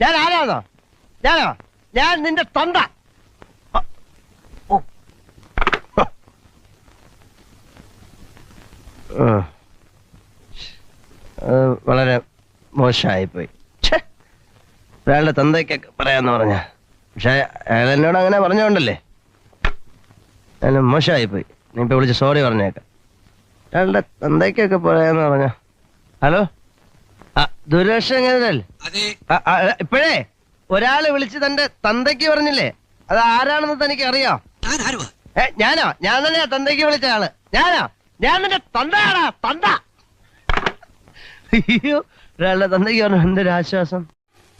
ഞാൻ ആരാന്നോ? ഞാൻ നിന്റെ തൊണ്ട. വളരെ മോശമായിപ്പോയി. ഒരാളുടെ തന്തയ്ക്കൊക്കെ പറയാന്ന് പറഞ്ഞ, പക്ഷെ അയാൾ എന്നോട് അങ്ങനെ പറഞ്ഞോണ്ടല്ലേ മോശമായിപ്പോയി. നീ ഇപ്പൊ വിളിച്ച് സോറി പറഞ്ഞേക്കാം. അയാളുടെ തന്തയ്ക്കൊക്കെ പറയാന്ന് പറഞ്ഞ. ഹലോ, ദുരക്ഷല്ലേ? ഇപ്പോഴേ ഒരാള് വിളിച്ച് തന്റെ തന്തയ്ക്ക് പറഞ്ഞില്ലേ, അത് ആരാണെന്ന് തനിക്ക് അറിയോ? ഞാനോ? ഞാൻ തന്നെയാ തന്തയ്ക്ക് വിളിച്ച ആള്. ഞാൻ നിന്റെ തന്തയാടാ, തന്ത. അയ്യോ, ഒരാളുടെ തന്തയ്ക്ക് പറഞ്ഞു. എന്തൊരു ആശ്വാസം.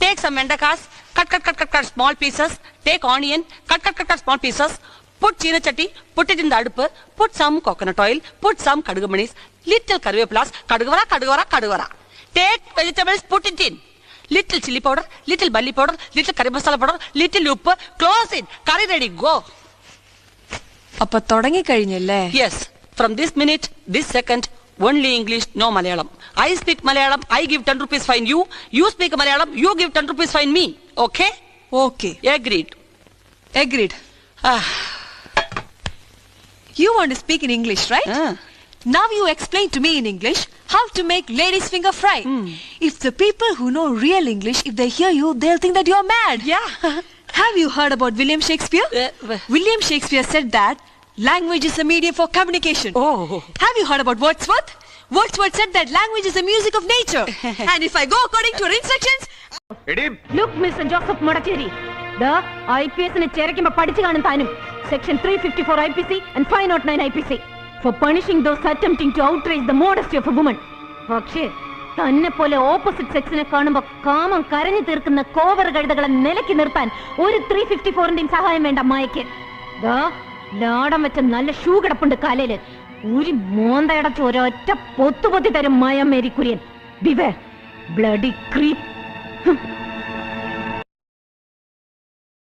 Take some vendakas, cut small pieces. Take onion, cut small pieces. Put china chatti, put it in the adupu. Put some coconut oil, put some kadugamanis, little karvepulas, kadugavara. Take vegetables, put it in. Little chili powder, little bully powder, little curry masala powder, little uppu. Close it. Curry ready. Go. Appa thodangi kazhinjalle? Yes. From this minute, this second, only English, no Malayalam. I speak Malayalam, I give 10 rupees fine you. You speak Malayalam, you give 10 rupees fine me. Okay? Okay. Agreed. You want to speak in English, right? Now you explain to me in English how to make ladies finger fry. If the people who know real English, if they hear you, they'll think that you're mad. Yeah. Have you heard about William Shakespeare? William Shakespeare said that language is a medium for communication. Oh. Have you heard about Wordsworth? Wordsworth said that language is the music of nature. And if I go according to your instructions... Look, Mr. Joseph Modacheri. The IPS in a Cherokee Padichigan Thanum. Section 354 IPC and 509 IPC. For punishing those attempting to outrage the modesty of a woman. Vakshe, തന്നെ പോലെ opposite സെക്സിനെ കാണുമ്പോൾ കാമം കരഞ്ഞു തീർക്കുന്ന കോവർ കഴുതകളെ നിലയ്ക്ക് നിർത്താൻ ഒരു 354ന്റെയും സഹായം വേണ്ട മായയ്ക്ക്. ലാടം വെച്ച നല്ല ഷൂ കിടപ്പുണ്ട് കാലയില്. ഒരു മോന്തയടച്ച് ഒരൊറ്റ പൊത്തുപൊത്തി തരും Maya Mary Kurian. Beware bloody creep.